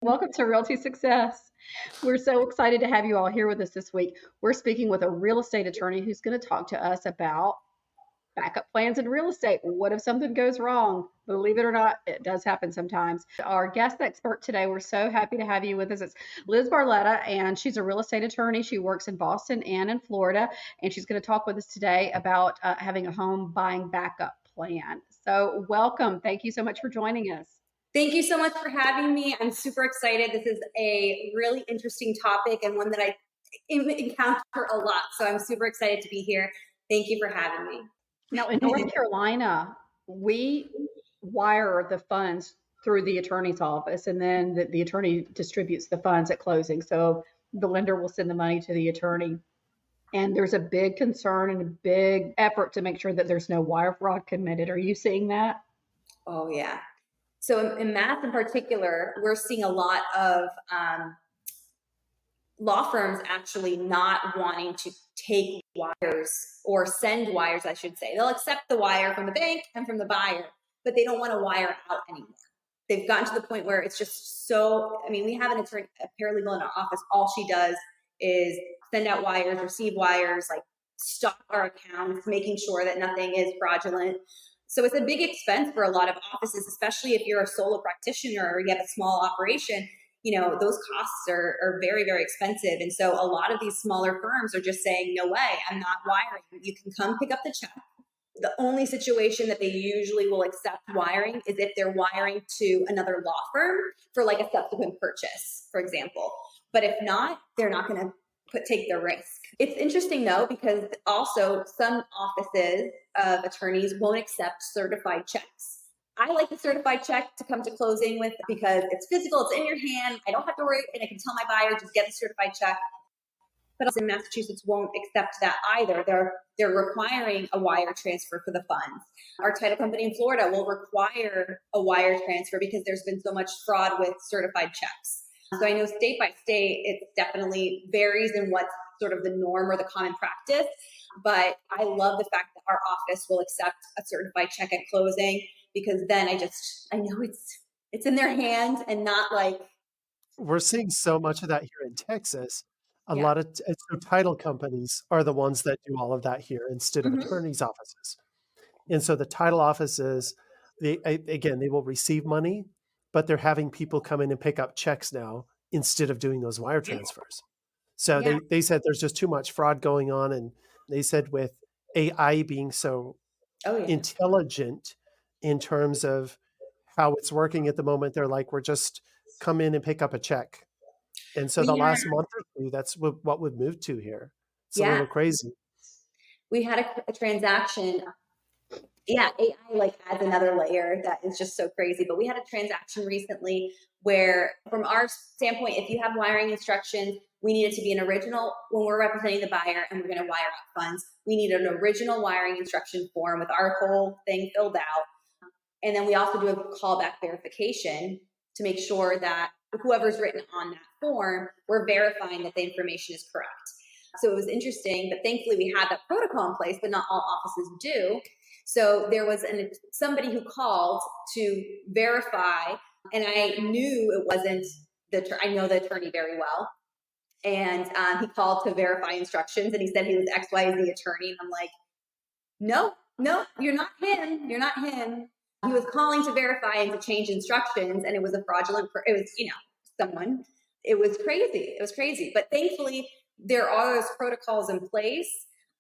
Welcome to Realty Success. We're so excited to have you all here with us this week. We're speaking with a real estate attorney who's going to talk to us about backup plans in real estate. What if something goes wrong? Believe it or not, it does happen sometimes. Our guest expert today, we're so happy to have you with us. It's Liz Barletta, and she's a real estate attorney. She works in Boston and in Florida, and she's going to talk with us today about having a home buying backup plan. So, welcome. Thank you so much for joining us. Thank you so much for having me. I'm super excited. This is a really interesting topic and one that I encounter a lot. So I'm super excited to be here. Thank you for having me. Now, in North Carolina, we wire the funds through the attorney's office, and then the attorney distributes the funds at closing. So the lender will send the money to the attorney. And there's a big concern and a big effort to make sure that there's no wire fraud committed. Are you seeing that? Oh, yeah. So in Mass in particular, we're seeing a lot of law firms actually not wanting to take wires or send wires, I should say. They'll accept the wire from the bank and from the buyer, but they don't want to wire out anymore. They've gotten to the point where it's just so, we have an attorney, a paralegal in our office. All she does is send out wires, receive wires, like stock our accounts, making sure that nothing is fraudulent. So it's a big expense for a lot of offices, especially if you're a solo practitioner or you have a small operation. Those costs are very, very expensive. And so a lot of these smaller firms are just saying, no way, I'm not wiring. You can come pick up the check. The only situation that they usually will accept wiring is if they're wiring to another law firm for like a subsequent purchase, for example. But if not, they're not going to take the risk. It's interesting though, because also some offices of attorneys won't accept certified checks. I like the certified check to come to closing with because it's physical, it's in your hand. I don't have to worry, and I can tell my buyer, just get the certified check. But also in Massachusetts won't accept that either. They're requiring a wire transfer for the funds. Our title company in Florida will require a wire transfer because there's been so much fraud with certified checks. So I know state by state, it definitely varies in what's sort of the norm or the common practice. But I love the fact that our office will accept a certified check at closing, because then I know it's in their hands and not like. We're seeing so much of that here in Texas. A lot of title companies are the ones that do all of that here instead of attorneys' offices. And so the title offices, they will receive money, but they're having people come in and pick up checks now instead of doing those wire transfers. So they said there's just too much fraud going on. And they said with AI being so intelligent in terms of how it's working at the moment, they're like, we're just come in and pick up a check. And so the last month or two, that's what we've moved to here. It's a little crazy. We had a transaction. Yeah, AI like adds another layer that is just so crazy. But we had a transaction recently where, from our standpoint, if you have wiring instructions, we need it to be an original. When we're representing the buyer and we're going to wire out funds, we need an original wiring instruction form with our whole thing filled out. And then we also do a callback verification to make sure that whoever's written on that form, we're verifying that the information is correct. So it was interesting, but thankfully we had that protocol in place, but not all offices do. So there was somebody who called to verify, and I knew it wasn't I know the attorney very well. And he called to verify instructions, and he said he was XYZ attorney. And I'm like, no, you're not him. You're not him. He was calling to verify and to change instructions, and it was a fraudulent, it was, someone. It was crazy. But thankfully, there are those protocols in place,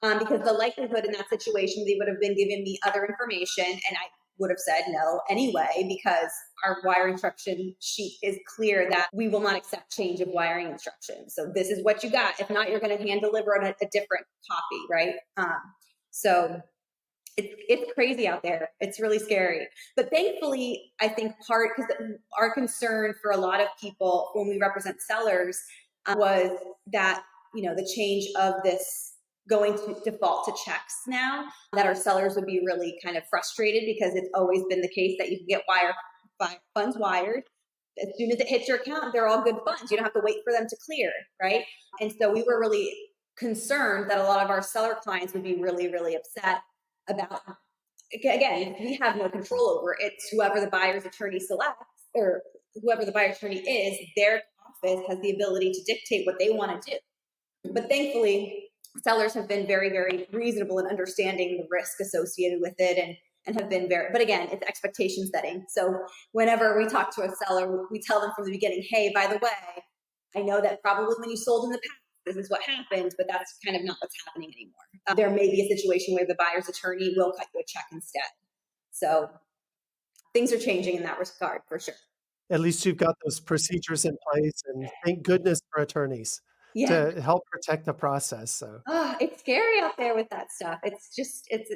because the likelihood in that situation, they would have been giving me other information, and I would have said no anyway, because our wire instruction sheet is clear that we will not accept change of wiring instructions. So this is what you got. If not, you're going to hand deliver a different copy, right? So it's crazy out there. It's really scary. But thankfully, I think because our concern for a lot of people when we represent sellers was that, the change of this going to default to checks now, that our sellers would be really kind of frustrated, because it's always been the case that you can get funds wired. As soon as it hits your account, they're all good funds. You don't have to wait for them to clear, right? And so we were really concerned that a lot of our seller clients would be really, really upset about, again, we have no control over it. It's whoever the buyer's attorney selects or whoever the buyer attorney is, their office has the ability to dictate what they want to do. But thankfully, sellers have been very, very reasonable in understanding the risk associated with it, and have been very, but again, it's expectation setting. So whenever we talk to a seller, we tell them from the beginning, hey, by the way, I know that probably when you sold in the past, this is what happened, but that's kind of not what's happening anymore. There may be a situation where the buyer's attorney will cut you a check instead. So things are changing in that regard for sure. At least you've got those procedures in place, and thank goodness for attorneys to help protect the process. So it's scary out there with that stuff. It's just, it's,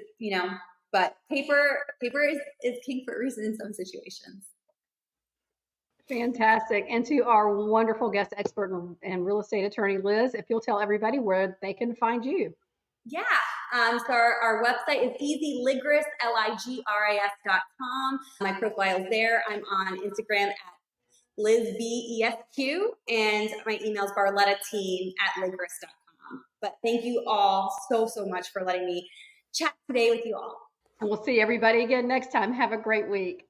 but paper is king for a reason in some situations. Fantastic. And to our wonderful guest expert and real estate attorney, Liz, if you'll tell everybody where they can find you. Yeah. So our website is easy, Ligris, Ligris.com. My profile is there. I'm on Instagram at LizBESQ, and my email is barlettateam@ligris.com. But thank you all so much for letting me chat today with you all. And we'll see everybody again next time. Have a great week.